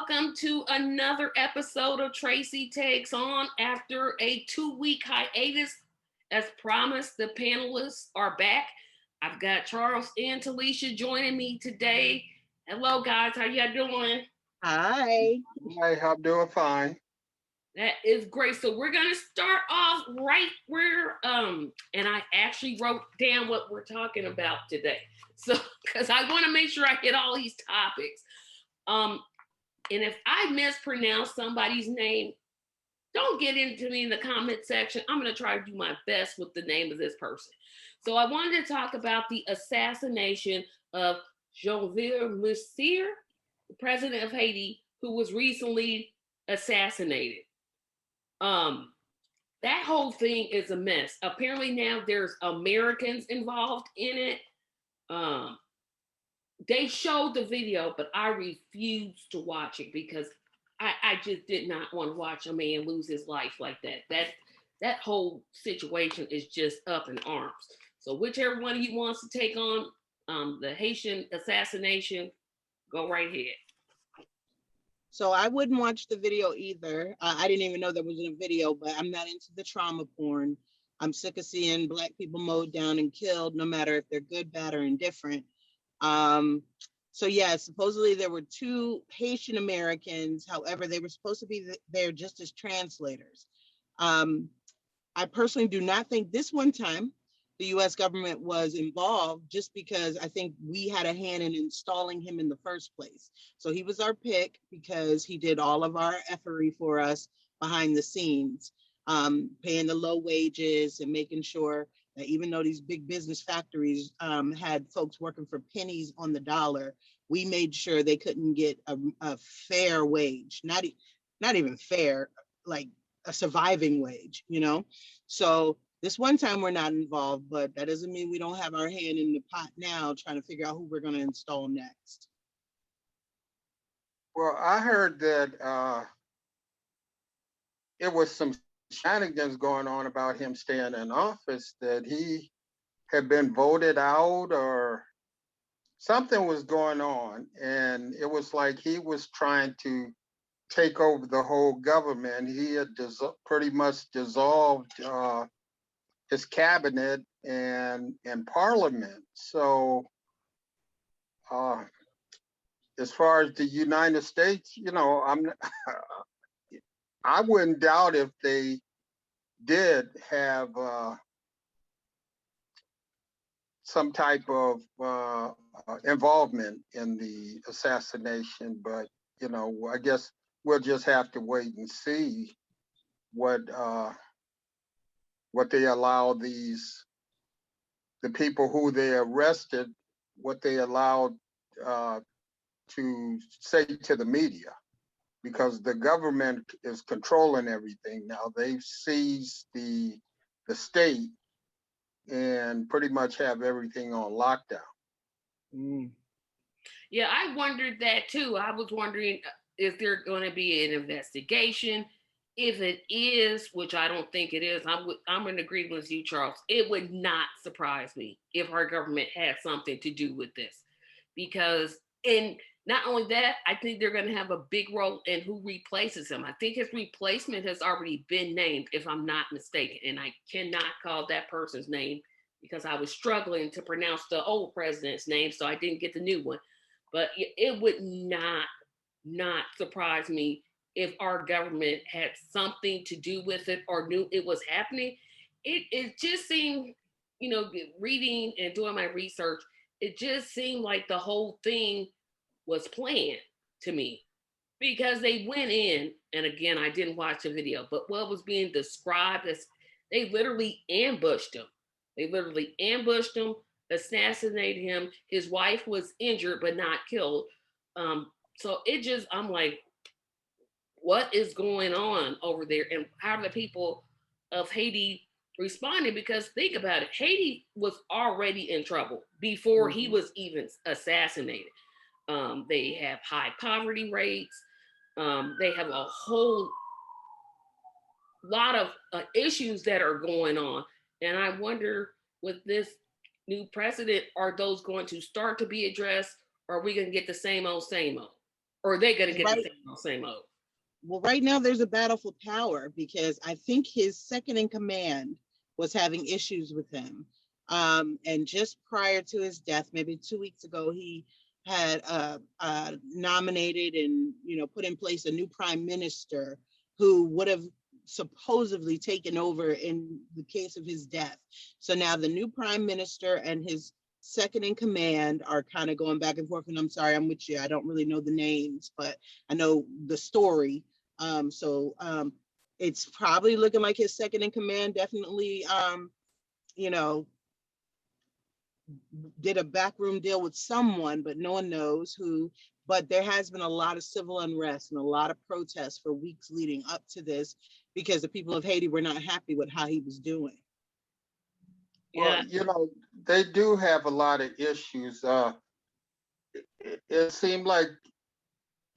welcome to another episode of Tracy Takes On. After a 2-week hiatus, as promised, the panelists are back. I've got Charles and Talisha joining me today. Hello, guys. How y'all doing? Hi. Hi, I'm doing fine. That is great. So we're gonna start off right where and I actually wrote down what we're talking about today. So because I want to make sure I hit all these topics. And if I mispronounce somebody's name, don't get into me in the comment section. I'm going to try to do my best with the name of this person. So I wanted to talk about the assassination of Jovenel Moïse, the president of Haiti, who was recently assassinated. That whole thing is a mess. Apparently now there's Americans involved in it. They showed the video, but I refused to watch it because I just did not want to watch a man lose his life like that. That whole situation is just up in arms. So whichever one of you wants to take on the Haitian assassination, go right ahead. So I wouldn't watch the video either. I didn't even know there was a video, but I'm not into the trauma porn. I'm sick of seeing Black people mowed down and killed, no matter if they're good, bad, or indifferent. So yeah, supposedly there were 2 Haitian Americans. However, they were supposed to be there just as translators. I personally do not think this one time the US government was involved, just because I think we had a hand in installing him in the first place. So he was our pick because he did all of our effery for us behind the scenes, paying the low wages and making sure that even though these big business factories had folks working for pennies on the dollar, we made sure they couldn't get a fair wage, not even fair, like a surviving wage, you know? So this one time we're not involved, but that doesn't mean we don't have our hand in the pot now trying to figure out who we're going to install next. Well, I heard that it was some shenanigans going on about him staying in office, that he had been voted out or something was going on. And it was like he was trying to take over the whole government. He had pretty much dissolved his cabinet and parliament. So as far as the United States, you know, I wouldn't doubt if they did have some type of involvement in the assassination, but you know, I guess we'll just have to wait and see what they allow the people who they arrested, what they allowed to say to the media, because the government is controlling everything now. They've seized the state and pretty much have everything on lockdown. Mm. Yeah, I wondered that too. I was wondering, is there going to be an investigation? If it is, which I don't think it is, I'm in agreement with you, Charles. It would not surprise me if our government had something to do with this, because, and not only that, I think they're going to have a big role in who replaces him. I think his replacement has already been named, if I'm not mistaken, and I cannot call that person's name because I was struggling to pronounce the old president's name, so I didn't get the new one. But it would not surprise me if our government had something to do with it or knew it was happening. It just seemed, you know, reading and doing my research, it just seemed like the whole thing was planned to me, because they went in, and again, I didn't watch the video, but what was being described as they literally ambushed him. They literally ambushed him, assassinated him. His wife was injured but not killed. So it just, I'm like, what is going on over there, and how are the people of Haiti responding? Because think about it, Haiti was already in trouble before he was even assassinated. They have high poverty rates. They have a whole lot of issues that are going on, and I wonder, with this new president, are those going to start to be addressed, or are we going to get the same old, Or are they going to get the Right. same old, same old? Well, right now there's a battle for power because I think his second in command was having issues with him. And just prior to his death, maybe 2 weeks ago, he had nominated and put in place a new prime minister who would have supposedly taken over in the case of his death. So now the new prime minister and his second in command are kind of going back and forth. And I'm sorry, I'm with you. I don't really know the names, but I know the story. So it's probably looking like his second in command definitely, you know, did a backroom deal with someone, but no one knows who. But there has been a lot of civil unrest and a lot of protests for weeks leading up to this because the people of Haiti were not happy with how he was doing. Well, Yeah. they do have a lot of issues. It seemed like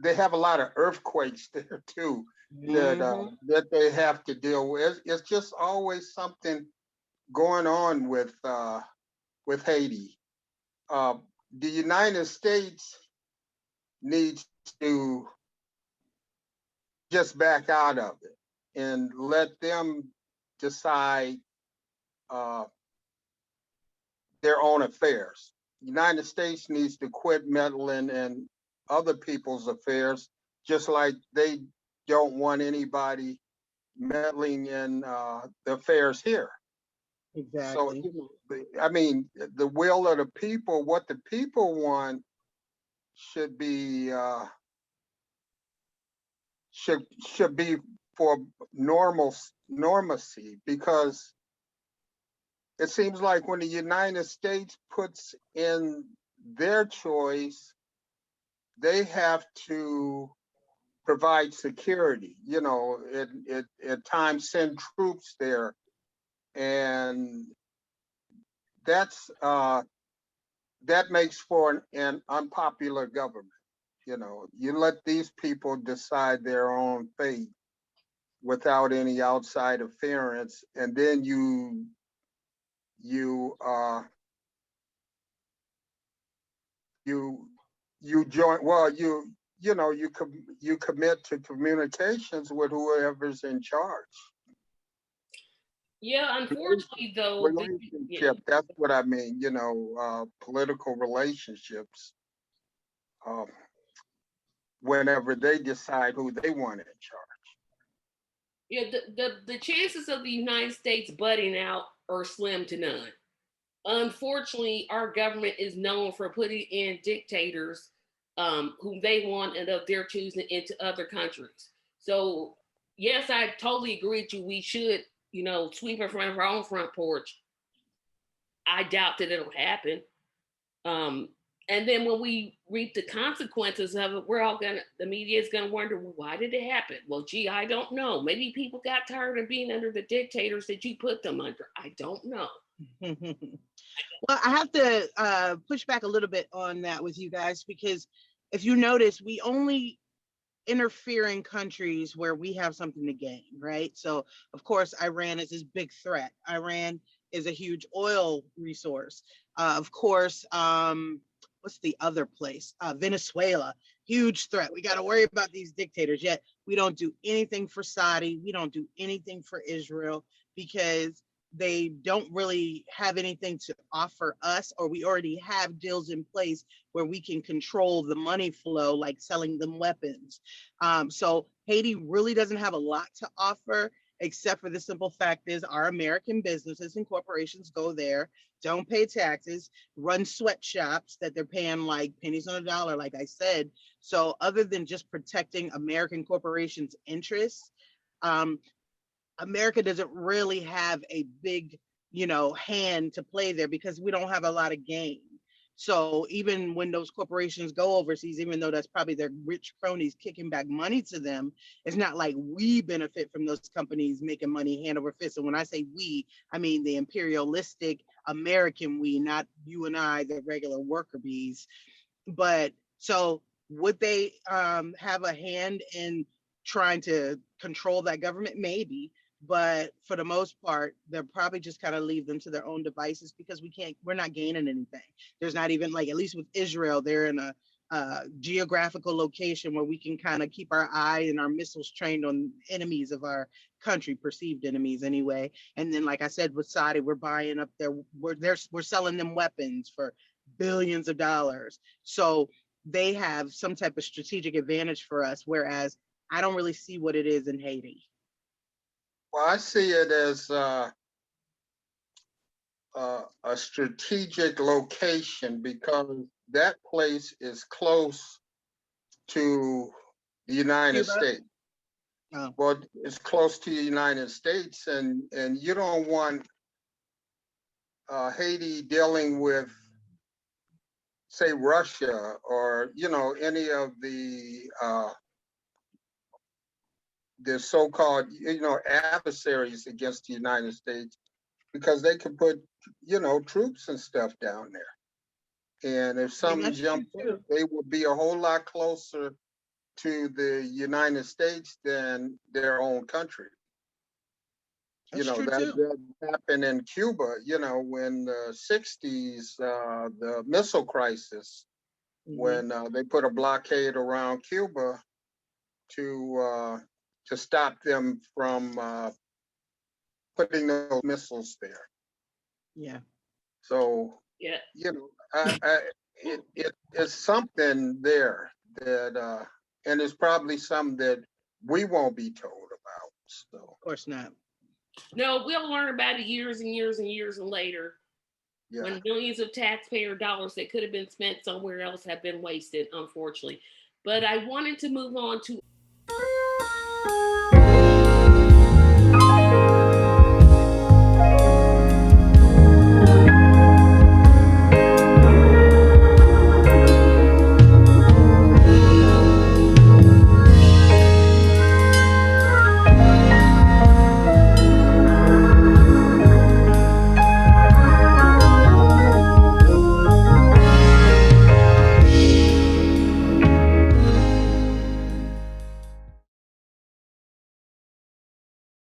they have a lot of earthquakes there too Mm-hmm. that they have to deal with. It's just always something going on with Haiti. Uh, the United States needs to just back out of it and let them decide uh, their own affairs. The United States needs to quit meddling in other people's affairs, just like they don't want anybody meddling in the affairs here. So, Exactly. I mean, the will of the people, what the people want, should be should be for normacy, because it seems like when the United States puts in their choice, they have to provide security. At times send troops there, and that's that makes for an unpopular government. You let these people decide their own fate without any outside interference, and then you you you join. Well, you commit to communications with whoever's in charge. Yeah, unfortunately, though, Relationship. That's what I mean. Political relationships. Um, Whenever they decide who they want in charge. the chances of the United States butting out are slim to none. Unfortunately, our government is known for putting in dictators whom they want and of their choosing into other countries. So, yes, I totally agree with you. We should, sweep in front of our own front porch. I doubt that it'll happen. Um, and then when we reap the consequences of it, the media is gonna wonder, well, why did it happen? Well, gee, I don't know. Maybe people got tired of being under the dictators that you put them under. I don't know. Well, I have to push back a little bit on that with you guys because if you notice, we only interfere in countries where we have something to gain, right? So, of course, Iran is this big threat. Iran is a huge oil resource. Of course, what's the other place? Venezuela, huge threat. We got to worry about these dictators. Yet we don't do anything for Saudi. We don't do anything for Israel because they don't really have anything to offer us, or we already have deals in place where we can control the money flow, like selling them weapons. So Haiti really doesn't have a lot to offer, except for the simple fact is our American businesses and corporations go there, don't pay taxes, run sweatshops that they're paying like pennies on a dollar, like I said. So other than just protecting American corporations' interests, um, America doesn't really have a big, hand to play there because we don't have a lot of gain. So even when those corporations go overseas, even though that's probably their rich cronies kicking back money to them, it's not like we benefit from those companies making money hand over fist. And when I say we, I mean the imperialistic American we, not you and I, the regular worker bees. But so would they have a hand in trying to control that government? Maybe, but for the most part, they'll probably just kind of leave them to their own devices because we're not gaining anything. There's not even like, at least with Israel, they're in a geographical location where we can kind of keep our eye and our missiles trained on enemies of our country, perceived enemies anyway. And then, like I said, with Saudi, we're buying up their, we're selling them weapons for billions of dollars. So they have some type of strategic advantage for us, whereas I don't really see what it is in Haiti. Well, I see it as a strategic location because that place is close to the United Cuba? States. Oh, Well, it's close to the United States, and you don't want Haiti dealing with, say, Russia or any of the so-called adversaries against the United States, because they could put troops and stuff down there. And if I mean, something that's true jumped in, too. they would be a whole lot closer to the United States than their own country. That's true too. That happened in Cuba, when the 60s, the missile crisis, when they put a blockade around Cuba to stop them from putting those missiles there. Yeah. So, Yeah. it's something there that, and it's probably something that we won't be told about. So, Of course not. No, we'll learn about it years and years and years and later, yeah. when millions of taxpayer dollars that could have been spent somewhere else have been wasted, unfortunately. But I wanted to move on to